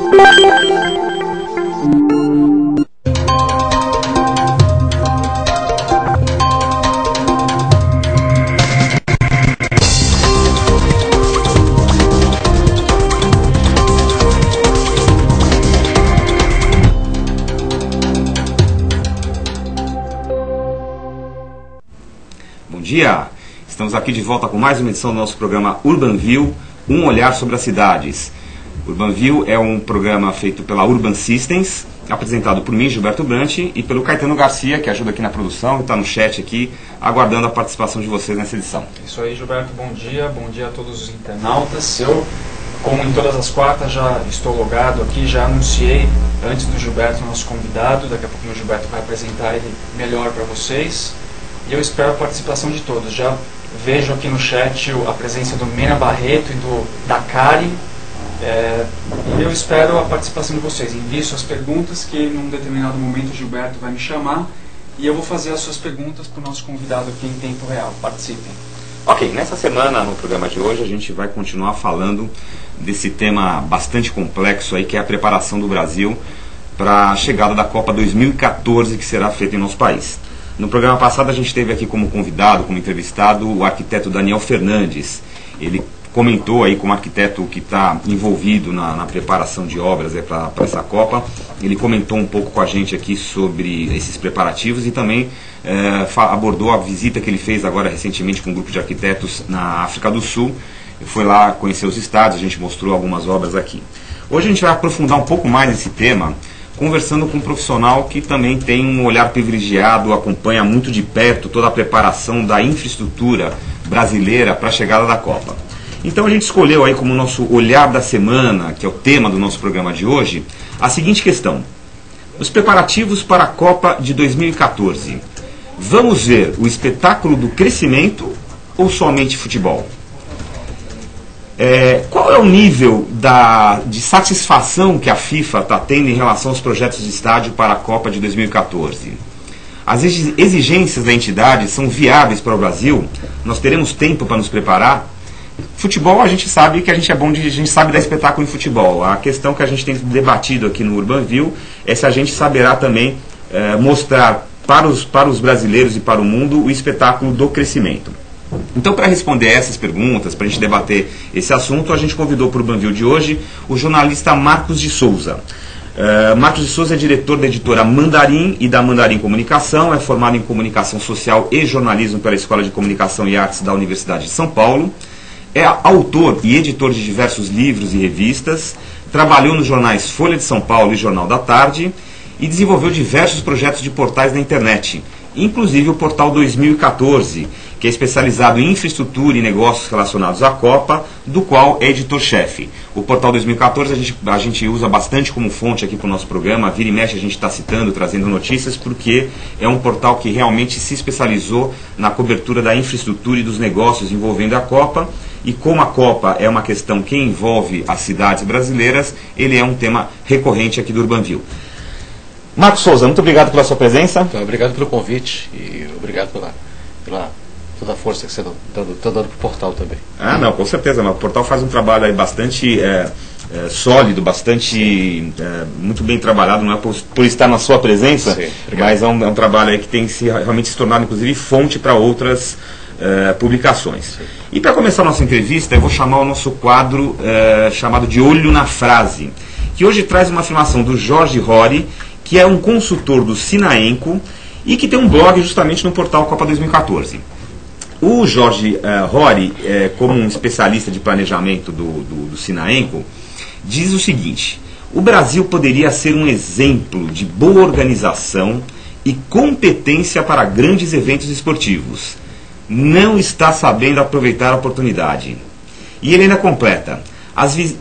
Bom dia! Estamos aqui de volta com mais uma edição do nosso programa Urban View, um olhar sobre as cidades. Urban View é um programa feito pela Urban Systems, apresentado por mim, Gilberto Brandt, e pelo Caetano Garcia, que ajuda aqui na produção e está no chat aqui, aguardando a participação de vocês nessa edição. Isso aí, Gilberto, bom dia a todos os internautas. Eu, como em todas as quartas, já estou logado aqui, já anunciei antes do Gilberto, nosso convidado, daqui a pouco o Gilberto vai apresentar ele melhor para vocês. E eu espero a participação de todos. Já vejo aqui no chat a presença do Mena Barreto e do Dakari. E eu espero a participação de vocês. Envie suas perguntas, que num determinado momento o Gilberto vai me chamar e eu vou fazer as suas perguntas para o nosso convidado aqui em tempo real. Participem. Ok, nessa semana, no programa de hoje, a gente vai continuar falando desse tema bastante complexo aí, que é a preparação do Brasil para a chegada da Copa 2014, que será feita em nosso país. No programa passado a gente teve aqui como convidado, como entrevistado, o arquiteto Daniel Fernandes. Ele comentou aí como arquiteto que está envolvido na preparação de obras para essa Copa. Ele comentou um pouco com a gente aqui sobre esses preparativos e também abordou a visita que ele fez agora recentemente com um grupo de arquitetos na África do Sul. Ele foi lá conhecer os estados, a gente mostrou algumas obras aqui. Hoje a gente vai aprofundar um pouco mais nesse tema, conversando com um profissional que também tem um olhar privilegiado, acompanha muito de perto toda a preparação da infraestrutura brasileira para a chegada da Copa. Então a gente escolheu aí como nosso olhar da semana, que é o tema do nosso programa de hoje, a seguinte questão: os preparativos para a Copa de 2014. Vamos ver o espetáculo do crescimento ou somente futebol? Qual é o nível de satisfação que a FIFA está tendo em relação aos projetos de estádio para a Copa de 2014? As exigências da entidade são viáveis para o Brasil? Nós teremos tempo para nos preparar? Futebol, a gente sabe que a gente sabe dar espetáculo em futebol. A questão que a gente tem debatido aqui no Urban View é se a gente saberá também mostrar para os brasileiros e para o mundo o espetáculo do crescimento. Então, para responder essas perguntas, para a gente debater esse assunto, a gente convidou para o Urban View de hoje o jornalista Marcos de Souza. Marcos de Souza é diretor da editora Mandarim e da Mandarim Comunicação, é formado em Comunicação Social e Jornalismo pela Escola de Comunicação e Artes da Universidade de São Paulo, é autor e editor de diversos livros e revistas, trabalhou nos jornais Folha de São Paulo e Jornal da Tarde e desenvolveu diversos projetos de portais na internet, inclusive o portal 2014, que é especializado em infraestrutura e negócios relacionados à Copa, do qual é editor-chefe. O portal 2014 a gente usa bastante como fonte aqui para o nosso programa, vira e mexe a gente está citando, trazendo notícias, porque é um portal que realmente se especializou na cobertura da infraestrutura e dos negócios envolvendo a Copa, e como a Copa é uma questão que envolve as cidades brasileiras, ele é um tema recorrente aqui do Urban View. Marcos Souza, muito obrigado pela sua presença. Então, obrigado pelo convite e obrigado pela toda a força que você está dando para o portal também. Ah, não, com certeza. O portal faz um trabalho aí bastante sólido, bastante muito bem trabalhado, não é por estar na sua presença, sim, mas é um trabalho aí que tem realmente se tornado, inclusive, fonte para outras publicações. Sim. E para começar a nossa entrevista, eu vou chamar o nosso quadro chamado de Olho na Frase, que hoje traz uma afirmação do Jorge Rory, que é um consultor do Sinaenco e que tem um blog justamente no portal Copa 2014. O Jorge Rory, como um especialista de planejamento do Sinaenco, diz o seguinte: o Brasil poderia ser um exemplo de boa organização e competência para grandes eventos esportivos. Não está sabendo aproveitar a oportunidade. E ele ainda completa: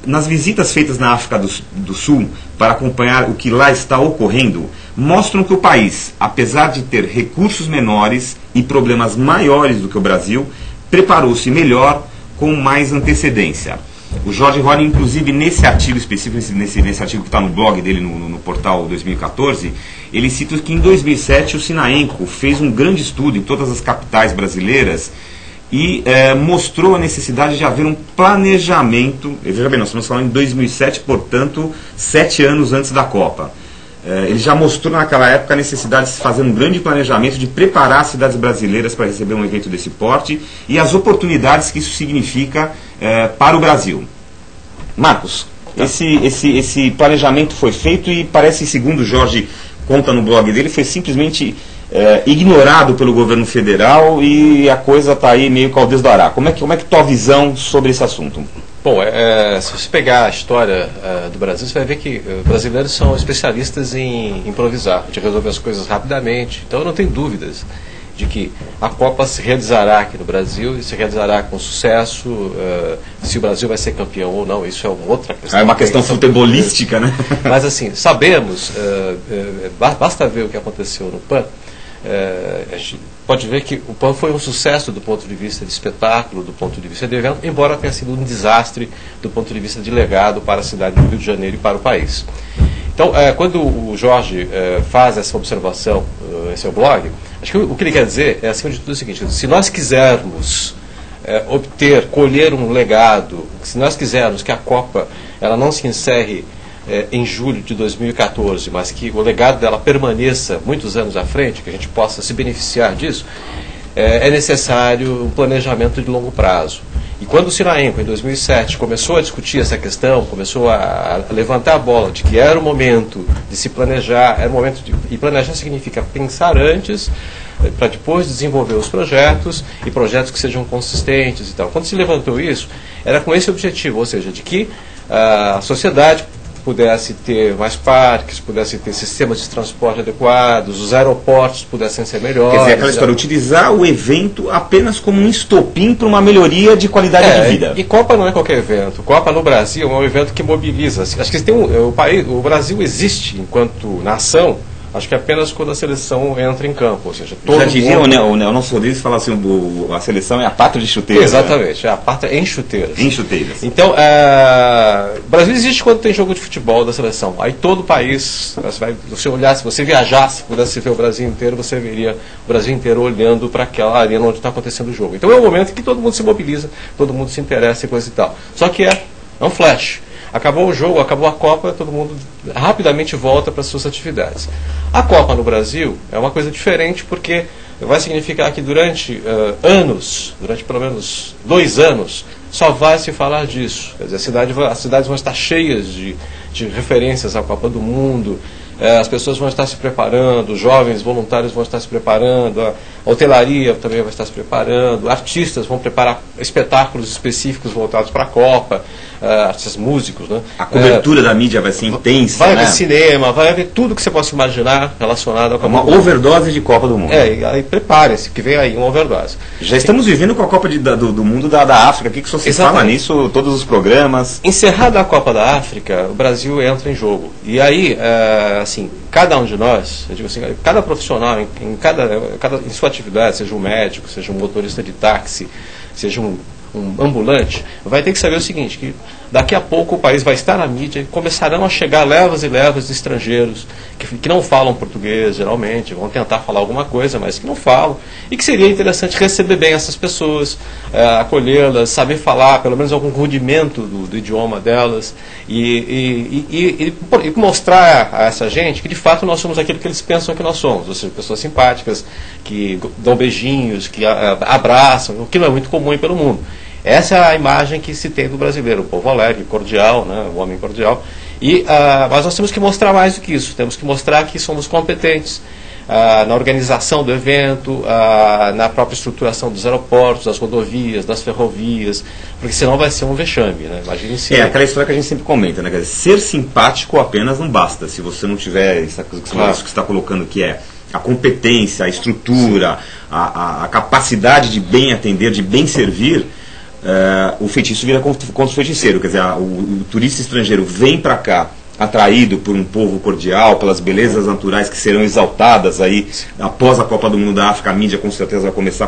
nas visitas feitas na África do Sul para acompanhar o que lá está ocorrendo, mostram que o país, apesar de ter recursos menores e problemas maiores do que o Brasil, preparou-se melhor com mais antecedência. O Jorge Rory, inclusive, nesse artigo específico, nesse artigo que está no blog dele, no portal 2014, ele cita que em 2007 o Sinaenco fez um grande estudo em todas as capitais brasileiras e mostrou a necessidade de haver um planejamento. Veja bem, nós estamos falando em 2007, portanto, 7 anos antes da Copa. Ele já mostrou naquela época a necessidade de se fazer um grande planejamento, de preparar as cidades brasileiras para receber um evento desse porte e as oportunidades que isso significa para o Brasil. Marcos, esse planejamento foi feito e parece, segundo o Jorge conta no blog dele, foi simplesmente ignorado pelo governo federal e a coisa está aí meio caldeus do Ará. Como é que tua visão sobre esse assunto? Bom, se você pegar a história do Brasil, você vai ver que brasileiros são especialistas em improvisar, de resolver as coisas rapidamente. Então eu não tenho dúvidas de que a Copa se realizará aqui no Brasil e se realizará com sucesso. Se o Brasil vai ser campeão ou não, isso é uma outra questão. É uma questão futebolística, né? Mas assim, sabemos, basta ver o que aconteceu no PAN. A gente pode ver que o PAN foi um sucesso do ponto de vista de espetáculo, do ponto de vista de evento, embora tenha sido um desastre do ponto de vista de legado para a cidade do Rio de Janeiro e para o país. Então, quando o Jorge faz essa observação em seu blog, acho que o que ele quer dizer é, acima de tudo, o seguinte: se nós quisermos colher um legado, se nós quisermos que a Copa ela não se encerre em julho de 2014, mas que o legado dela permaneça muitos anos à frente, que a gente possa se beneficiar disso, é necessário um planejamento de longo prazo. E quando o Sinaenco, em 2007, começou a discutir essa questão, começou a levantar a bola de que era o momento de se planejar, e planejar significa pensar antes, para depois desenvolver os projetos, e projetos que sejam consistentes e tal. Quando se levantou isso, era com esse objetivo, ou seja, de que a sociedade pudesse ter mais parques, pudesse ter sistemas de transporte adequados, os aeroportos pudessem ser melhores. Quer dizer, aquela história, utilizar o evento apenas como um estopim para uma melhoria de qualidade de vida. E Copa não é qualquer evento. Copa no Brasil é um evento que mobiliza. Acho que o Brasil existe enquanto nação, acho que apenas quando a seleção entra em campo, ou seja, todo já dizia o Nelson Rodrigues, fala assim, a seleção é a pátria de chuteiras. Exatamente, é a pátria em chuteiras. Em chuteiras. Então, o Brasil existe quando tem jogo de futebol da seleção. Aí todo o país, se você viajasse, pudesse ver o Brasil inteiro, você veria o Brasil inteiro olhando para aquela arena onde está acontecendo o jogo. Então é um momento em que todo mundo se mobiliza, todo mundo se interessa e coisa e tal. Só que é um flash. Acabou o jogo, acabou a Copa, todo mundo rapidamente volta para as suas atividades. A Copa no Brasil é uma coisa diferente, porque vai significar que durante anos, durante pelo menos 2 anos, só vai se falar disso. Quer dizer, as cidades vão estar cheias de referências à Copa do Mundo, as pessoas vão estar se preparando, os jovens voluntários vão estar se preparando, a hotelaria também vai estar se preparando, artistas vão preparar espetáculos específicos voltados para a Copa, artistas músicos, né? A cobertura da mídia vai ser intensa, vai haver cinema, vai haver tudo que você possa imaginar relacionado à Copa do Mundo. Uma overdose de Copa do Mundo. E aí prepare-se, que vem aí uma overdose. Já estamos vivendo com a Copa do Mundo da África, aqui que só se fala nisso, todos os programas. Encerrada a Copa da África, o Brasil entra em jogo. E aí, assim, cada um de nós, eu digo assim, cada profissional em sua atividade, seja um médico, seja um motorista de táxi, seja um ambulante, vai ter que saber o seguinte, que daqui a pouco o país vai estar na mídia e começarão a chegar levas e levas de estrangeiros que não falam português, geralmente, vão tentar falar alguma coisa, mas que não falam, e que seria interessante receber bem essas pessoas, acolhê-las, saber falar pelo menos algum rudimento do idioma delas, e mostrar a essa gente que de fato nós somos aquilo que eles pensam que nós somos, ou seja, pessoas simpáticas, que dão beijinhos, que abraçam, o que não é muito comum pelo mundo. Essa é a imagem que se tem do brasileiro, o povo alegre, cordial, né, o homem cordial. Mas nós temos que mostrar mais do que isso, temos que mostrar que somos competentes na organização do evento, na própria estruturação dos aeroportos, das rodovias, das ferrovias, porque senão vai ser um vexame, né? Imagine se... É aquela história que a gente sempre comenta, né? Quer dizer, ser simpático apenas não basta, se você não tiver isso que você está colocando, que é a competência, a estrutura, a capacidade de bem atender, de bem servir. O feitiço vira contra o feiticeiro, quer dizer, o turista estrangeiro vem para cá atraído por um povo cordial, pelas belezas naturais que serão exaltadas aí após a Copa do Mundo da África. A mídia com certeza vai começar a